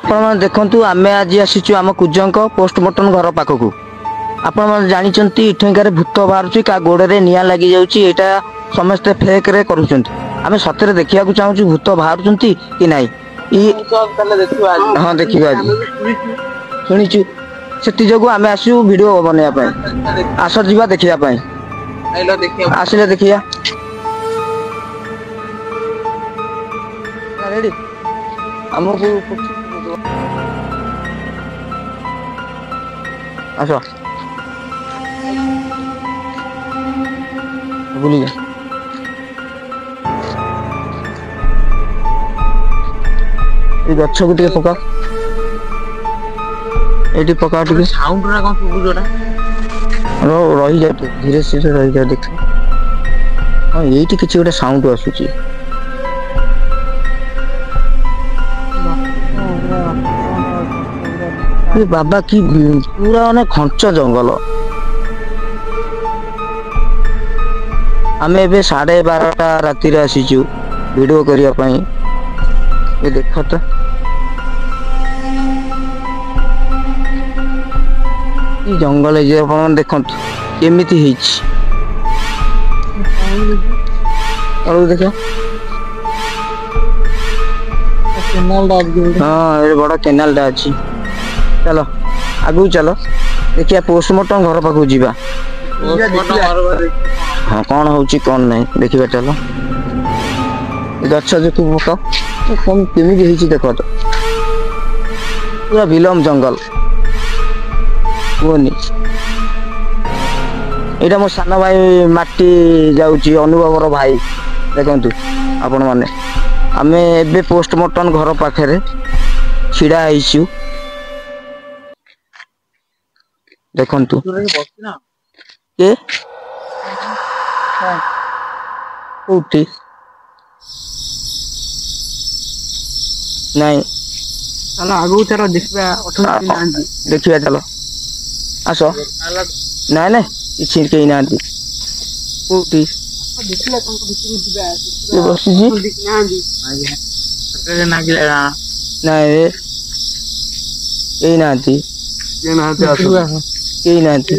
आपण देखंतु आमे आज आसीचु आम कुजंक पोस्टमार्टम घर पाखकू आपण जानिचंती इठेंगारे भूत बाहरुची का गोड़े निया लगी जाउची एटा समस्त फेक रे करूचंती आमे सतरे देखिया को चाहूची भूत बाहरुचंती कि नाही ई हां देखिबा आज सुनिचु सेति जगु आमे आसु वीडियो बनया पय आसो जीवा देखिया पय आइलो देखिया आसिले देखिया रेडी हमको आसो भूली जा ए गच्छ को टिके पका एटी पका टिके साउंड रा कोन सुबुजोडा रही जा धीरे से रही जा देख हां एटी किछि गोटे साउंड आसुची ये बाबा की पूरा माने खंच जंगल आमे एबे 12:30 राती रे आसीचु वीडियो करिया पई ये देखो तो ये जंगल जे अपन देखंत केमिति हिच और देखो केनाल डा हां ये बड़ा केनाल डा अछि चलो आगु चलो देखिया पोस्टमार्टम घर पाखु जीवा हाँ कौन होची कौन नहीं देखिबा चलो गच्छ देखु पका कौन केमिति हिची देखो तो पूरा विलम जंगल कोनी एटा मो साना भाई माटी जाउची अनुभव रो भाई देखंतु आपण माने आमे एबे पोस्टमार्टम घर पाखरे छिड़ा आइछु देखंतु के उठी नहीं चलो आगु चलो देखिया चलो आसो नहीं नहीं किछि केही नांती उठी देखला कोन को बिचि दिबा ये बसी जी नांदी आगे नागिला नहीं केही नांती केही नांती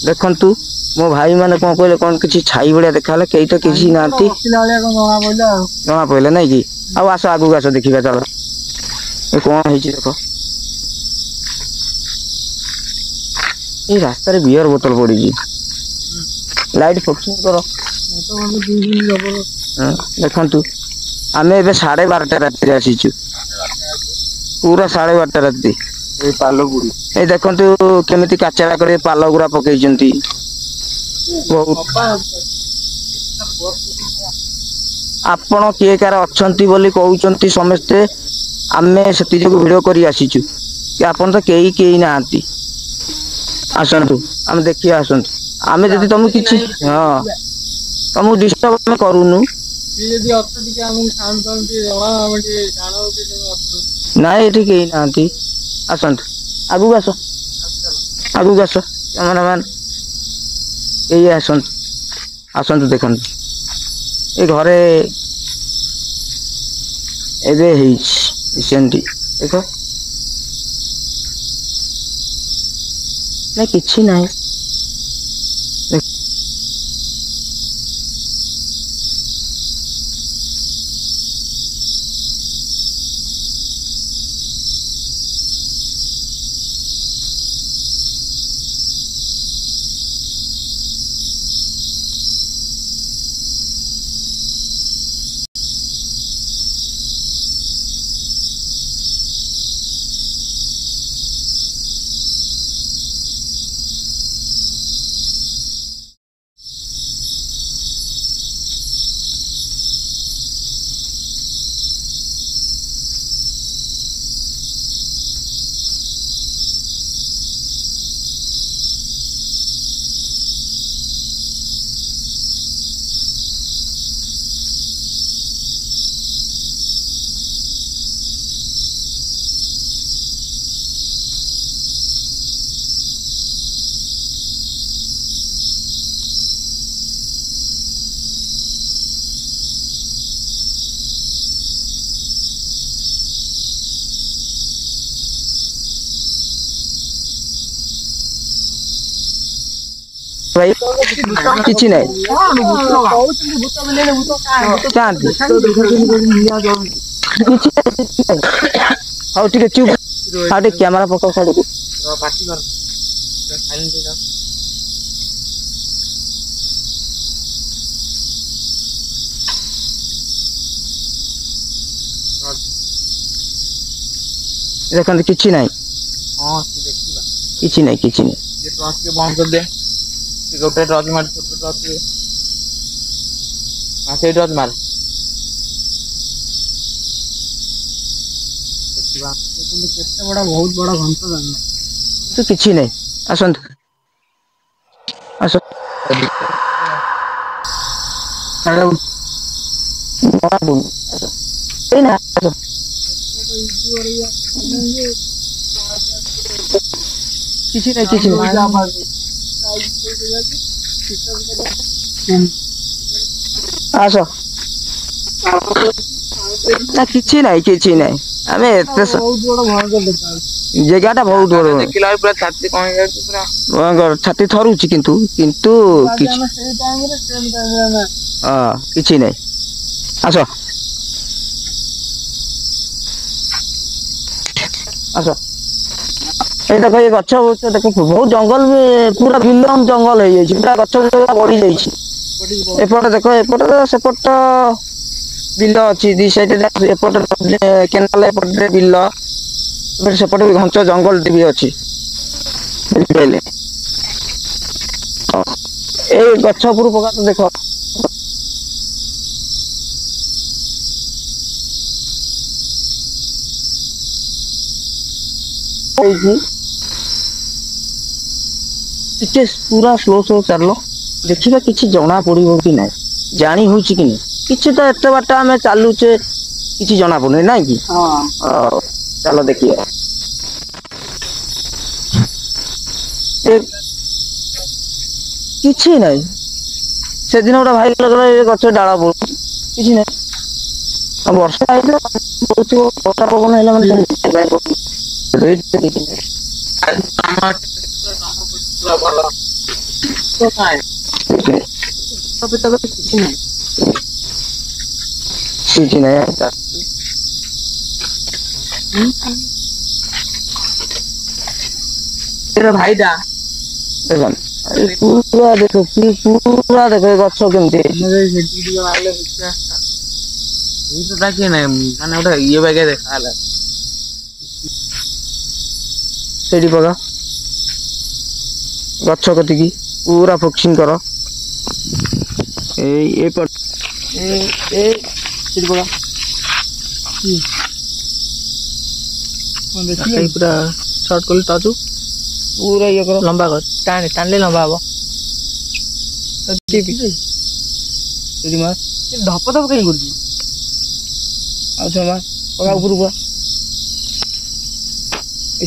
देखंतु मो भाई माने कोन कहले कोन किछि छाई बड़िया देखाले केही तो किछि नांती जना पइले नै कि अब आसो आगु आसो देखिबा चलो ए कोन हिची देखो ए रास्ता रे बियर बोतल पड़ी जी लाइट फोकसिंग करो देखंतु आमे एबे 12:30 राती रे आसीचु पूरा 12:30 राती ए पालो गुडी ए देखंतु केमिति काचरा करे पालो गुरा पकेइचंती आपण किए कार अछंती बोली कहउचंती समस्ते आमे सेति जको वीडियो करी आसीचु कि आपण तो केही नांती आसंतु हम देखिया आसंतु आमे जति तुम किछि हां तुम डिस्टर्ब हम करूनु यदि अत्यधिक हम साउंड करती रवा हम जानो कि ना एठी केही नांती आसंतु आगु आसो कैमरामैन ये आसंतु आसंतु देखंतु ए घरे एबे हिच रिसेंटली देखो ना किछि नाही ଭାଇ କିଛି ନାହିଁ ଚାହାନ୍ତି କିଛି ହଉ ଟିକେ ଚୁପ୍ ଆଉ ଟିକେ କ୍ୟାମେରା ପକାଉ ଛାଡିକି ଦେଖନ୍ତୁ କିଛି ନାହିଁ କିଛି ନାହିଁ କିଛି ନାହିଁ ବନ୍ଦ କରିଦେ ଗୋଟେ ଟର୍ଚ ମାର ଛୋଟ ଟର୍ଚ ସେଇ ଟର୍ଚ ମାର କେତେ ବଡ ବହୁତ ବଡ ଘଣ୍ଟ ତ କିଛି ନାହିଁ ଆସନ୍ତୁ ଆସ କିଛି ନାହିଁ କିଛି ନାହିଁ ଆସ ନା କିଛି ନାହିଁ କିଛି ନାହିଁ ଆମେ ଏତେ ଜାଗାଟା ବହୁତ ବଡ ଦେଖିଲା ପୁରା ଛାତି କଣ ହେଇଯାଉଛି ପୁରା ଛାତି ଥରୁଛି କିନ୍ତୁ କିନ୍ତୁ ହଁ କିଛି ନାହିଁ ଆସ ଆସ এই দেখো এই ଗଛ ଦେଖ ବହୁତ ଜଙ୍ଗଲ ବି ପୁରା ବିଲମ ଜଙ୍ଗଲ ହେଇଯାଇଛି ପୁରା ଗଛ ବଢି ଯାଇଛି ଏପଟେ ଦେଖ ଏପଟେ ସେପଟ ବିଲ ଅଛି ଦି ସାଇଡରେ ଏପଟେ କେନାଲ ଏପଟେ ବିଲ ସେପଟେ ବି ଘଞ୍ଚ ଜଙ୍ଗଲ ବି ଅଛି ବୁଝିପାରିଲେ ଏଇ ଗଛ ଉପରୁ ପକା ତ ଦେଖ ଟିକେ ପୁରା ସ୍ଲୋ ଚାଲିଲ ଦେଖିବା କିଛି ଜଣା ପଡିବ କି ନାହିଁ ଜାଣି ହଉଛି କି ନାହିଁ କିଛି ତ ଏତେ ବାଟ ଆମେ ଚାଲୁଛେ କିଛି ଜଣା ପଡୁନି ନାଇଁ କି ଚାଲ ଦେଖିବା କିଛି ନାହିଁ ସେଦିନ ଗୋଟେ ଭାଇ ଏ ଗଛ ଡାଳ ପଡୁଛି କିଛି ନାହିଁ ଆଉ ବର୍ଷା ହେଇଥିଲେ ବର୍ଷା ପବନ ହେଲା ମାନେ ଭଲ କିଛି ନାହିଁ ଭାଇଟା ପୁରା ଦେଖ ପୁରା ଦେଖ ଗଛ କେମିତି କିଏ ନାହିଁ ମାନେ ଗୋଟେ ଇଏ ବାଗିଆ ଦେଖା ହେଲା ସେଇଠି ପକା ଗଛ କତିକି ପୁରା ଫୋକସିଂ କର ଏଇପଟ ସେଇଠି ପକା ପୁରା ସର୍ଟ କଲି ଟଚୁ पूरा ये करो लंबा कर टाणले लंबा हम धप धप कहीं कर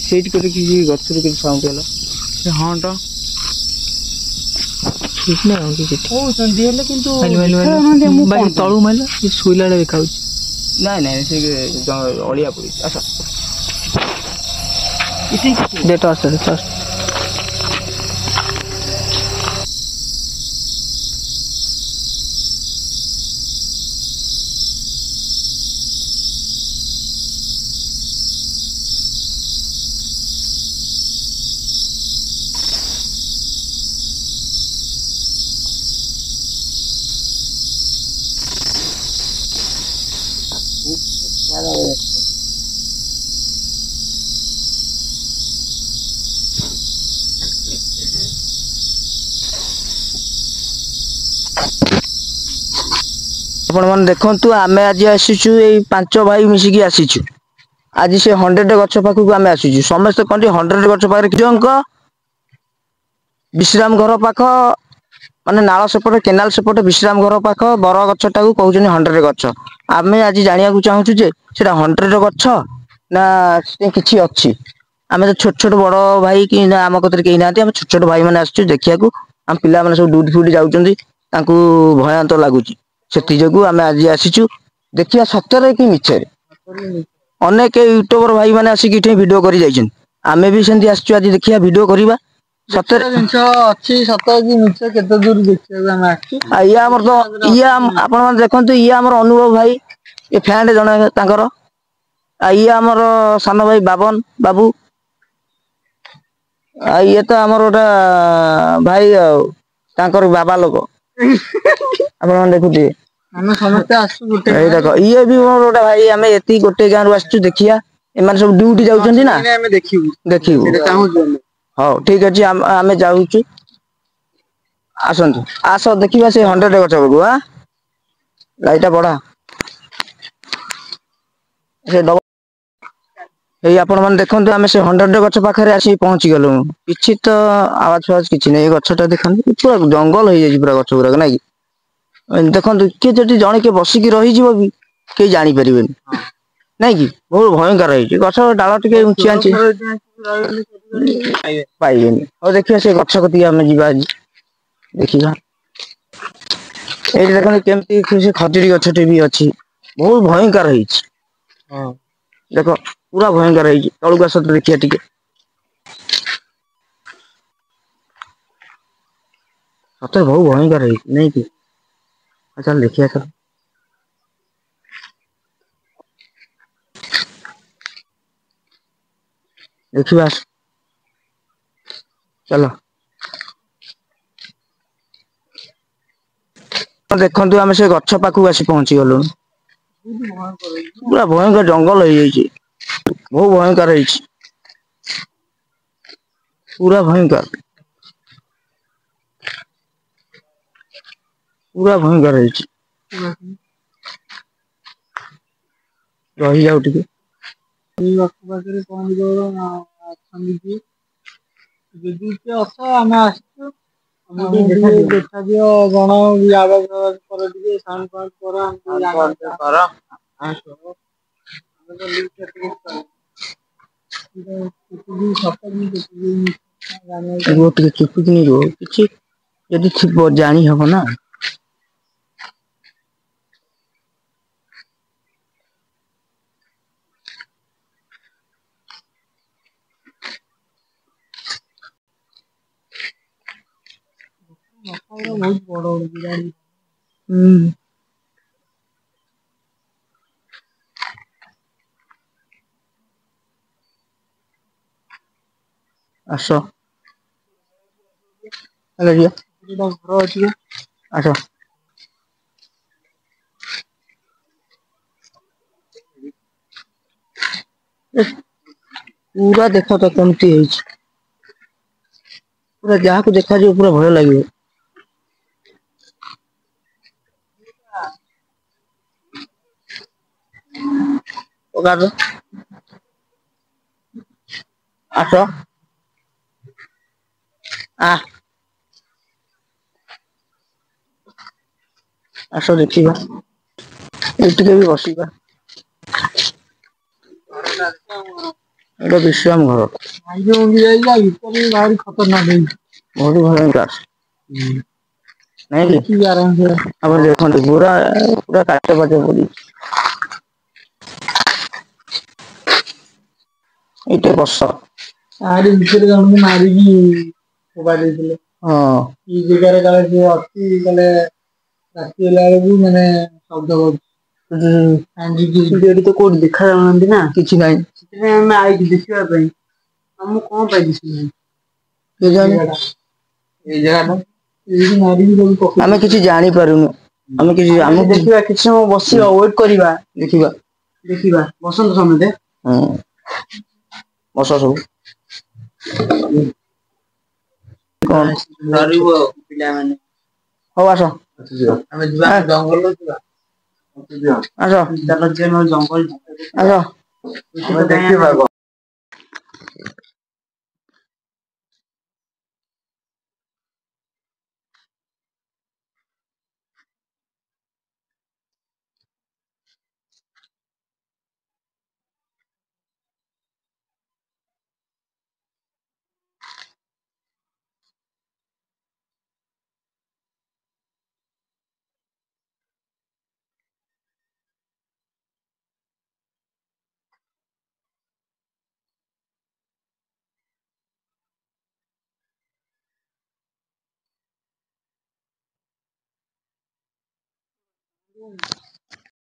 ସେଇଠି କରି କିଛି ଗଛରୁ କିଛି ସାଉଣ୍ଡ ହେଲା ହଁ ତ ଠିକ ନାହିଁ କହୁଛନ୍ତି ହେଲେ କିନ୍ତୁ ତଳୁ ମାଇଲା ଶୋଇଲା ବେଳେ ଦେଖାଉଛି ନାଇଁ ନାଇଁ ସେ ଅଳିଆ ପଡିଛି ଆସ ଡେଟ ଆସ ଆପଣ ମାନେ ଦେଖନ୍ତୁ ଆମେ ଆଜି ଆସିଛୁ ଏଇ 5 ଭାଇ ମିଶିକି ଆସିଛୁ ଆଜି ସେ 100 ଗଛ ପାଖକୁ ଆମେ ଆସିଛୁ ସମସ୍ତେ କହନ୍ତି 100 ଗଛ ପାଖରେ କିଙ୍କ ବିଶ୍ରାମ ଘର ପାଖ ମାନେ ନାଳ ସେପଟେ କେନାଲ ସେପଟେ ବିଶ୍ରାମ ଘର ପାଖ ବର ଗଛଟାକୁ କହୁଛନ୍ତି 100 ଗଛ ଆମେ ଆଜି ଜାଣିବାକୁ ଚାହୁଁଛୁ ଯେ ସେଟା 100 ଗଛ ନା କିଛି ଅଛି ଆମେ ତ ଛୋଟ ଛୋଟ ବଡ ଭାଇ କି ନା ଆମ କତିରେ କେହି ନାହାନ୍ତି ଆମେ ଛୋଟ ଛୋଟ ଭାଇ ମାନେ ଆସିଛୁ ଦେଖିବାକୁ ଆମ ପିଲାମାନେ ସବୁ ଡ୍ୟୁଟି ଫ୍ୟୁଟି ଯାଉଛନ୍ତି ତାଙ୍କୁ ଭୟାନ୍ତ ଲାଗୁଛି ସେଥି ଯୋଗୁ ଆମେ ଆଜି ଆସିଛୁ ଦେଖିବା ସତରେ କି ମିଛରେ ଅନେକ ୟୁଟ୍ୟୁବର ଭାଇ ମାନେ ଆସିକି ଏଠି ଭିଡିଓ କରି ଯାଇଛନ୍ତି ଆମେ ବି ସେମିତି ଆସିଛୁ ଆଜି ଦେଖିବା ଭିଡିଓ କରିବା ସତରେ ଜିନିଷ ଅଛି ସତ କି ମିଛ କେତେ ଦୂର ଦେଖିବାକୁ ଆମେ ଆସିଛୁ। ଇଏ ଆମର ତ ଆପଣ ମାନେ ଦେଖନ୍ତୁ ଇଏ ଆମର ଅନୁଭବ ଭାଇ ଏ ଫ୍ୟାନ୍ ଜଣେ ତାଙ୍କର ଇଏ ଆମର ସାନ ଭାଇ ବାବୁ ଇଏ ତ ଆମର ଗୋଟେ ଭାଇ ଆଉ ତାଙ୍କର ବାବା ଲୋକ ଆପଣ ମାନେ ଦେଖୁଥିବେ ଆମେ ସମସ୍ତେ ଆସିଛୁ ଗୋଟେ ଏଇ ଦେଖ ଇଏ ବି ମୋର ଗୋଟେ ଭାଇ ଆମେ ଏତିକି ଗୋଟେ ଗାଁରୁ ଆସିଛୁ ଦେଖିବା ଏମାନେ ସବୁ ଡ୍ୟୁଟି ଯାଉଛନ୍ତି ନା ଆମେ ଦେଖିବୁ ଚାହୁଁଛୁ। ହଉ ଠିକ ଅଛି ଆମେ ଯାଉଛୁ ଆସନ୍ତୁ ଆସ ଦେଖିବା ସେ 100 ଗଛ ବେଳକୁ ଲାଇଟା ବଢା ସେ ଏଇ ଆପଣ ମାନେ ଦେଖନ୍ତୁ ଆମେ ସେ 100 ଗଛ ପାଖରେ ଆସିକି ପହଞ୍ଚି ଗଲୁ କିଛି ତ ଆୱାଜ ଫାୱାଜ କିଛି ନାହିଁ ଏଇ ଗଛଟା ଦେଖନ୍ତୁ ପୁରା ଜଙ୍ଗଲ ହେଇଯାଇଛି ପୁରା ଗଛ ଗୁଡାକ ନାଇଁ କି ଦେଖନ୍ତୁ କିଏ ଯଦି ଜଣେ କିଏ ବସିକି ରହିଯିବ ବି କେହି ଜାଣିପାରିବେନି ନାଇଁ କି ବହୁତ ଭୟଙ୍କର ହେଇଛି ଗଛ ଡାଳ ଟିକେ ଉଞ୍ଚି ଆଞ୍ଚି ପାଇବେନି ହଉ ଦେଖିବା ସେ ଗଛ କତିକି ଆମେ ଯିବା ଆଜି ଦେଖିବା ଏଇଠି ଦେଖନ୍ତୁ କେମିତି ସେ ଖଜୁରୀ ଗଛଟେ ବି ଅଛି ବହୁତ ଭୟଙ୍କର ହେଇଛି ଦେଖ ପୁରା ଭୟଙ୍କର ହେଇଛି ତଳକୁ ଆସ ତ ଦେଖିବା ଟିକେ ସତରେ ବହୁ ଭୟଙ୍କର ହେଇଛି ନାଇଁ କି ଚାଲ ଦେଖିବା ଚାଲ ଦେଖିବା ଚାଲ ଦେଖନ୍ତୁ ଆମେ ସେ ଗଛ ପାଖକୁ ଆସି ପହଞ୍ଚି ଗଲୁଣି ପୁରା ଭୟଙ୍କର ଜଙ୍ଗଲ ହେଇଯାଇଛି ବହୁ ଭୟଙ୍କର ହେଇଛି ପୁରା ଭୟଙ୍କର ପୁରା ଭୟଙ୍କର ହେଇଛି ରହିଯାଉ ଟିକେ ଏଇ ଗଛ ପାଖରେ ପହଞ୍ଚିଗଲୁ ଅଛନ୍ତି କି ଯଦି କିଏ ଅଛ ଆମେ ଆସିଛୁ ଆମକୁ ଟିକେ ଦେଖାଦିଅ ଜଣ ଆବାଜ କର ଟିକେ ସାଉଣ୍ଡ ଫାଉଣ୍ଡ କର ରୁହ ଟିକେ ଚୁପିକିନି ରୁହ କିଛି ଯଦି ଥିବ ଜାଣି ହବ ନା ବହୁତ ବଡ ବିରାଟ ଆସ ହେଲା ଘର ଅଛି ଆସ ପୁରା ଦେଖ ତ କେମିତି ହେଇଛି ପୁରା ଯାହାକୁ ଦେଖାଯିବ ପୁରା ଭୟ ଲାଗିବ ଆସ ଆସ ଦେଖିବା ଏ ଟିକେ ବି ବସିବା ଏଇଟା ବିଶ୍ରାମ ଘର ଭାରି ଖତରନାକ ହେଇଛି ବହୁତ ଭୟଙ୍କର ନାଇଁ କି ଆପଣ ଦେଖନ୍ତୁ ପୁରା ପୁରା କାଚ ଫାଚ ପଡିଛି ଏଇଟା ବର୍ଷ ଆରି ଭିତରେ ଜଣଙ୍କୁ ମାରିକି ଫୋପାଡ଼ି ଦେଇଥିଲେ ଏଇ ଜାଗାରେ କାଳେ କିଏ ଅଛି କାଳେ ରାତି ହେଲା ବେଳକୁ ମାନେ ଶବ୍ଦ କରୁଛି ଏଠି ତ କୋଉଠି ଦେଖା ଯାଉନାହାନ୍ତି ନା କିଛି ନାହିଁ ସେଥିପାଇଁ ଆମେ ଆଇଛୁ ଦେଖିବା ପାଇଁ ଆମକୁ କଣ ପାଇଁ ଦିଶୁନାହିଁ କେଜାଣି ଏଇ ଜାଗାଟା ଏଇଠି ମାରିକି ସବୁ ଆମେ କିଛି ଜାଣିପାରୁନୁ ଆମେ କିଛି ଆମେ ଆମକୁ ଦେଖିବା କିଛି ସମୟ ବସିବା ୱେଟ୍ କରିବା ଦେଖିବା ଦେଖିବା ବସନ୍ତୁ ସମସ୍ତେ ବସ ସବୁ କଣ ଡରିବୁ ଆଉ ପିଲାମାନେ ହଉ ଆସ ଆମେ ଯିବା ଜଙ୍ଗଲକୁ ଯିବା ଆସ ଚାଲ ଯିବା ନହେଲେ ଜଙ୍ଗଲ ଆସ ଆମେ ଦେଖିବା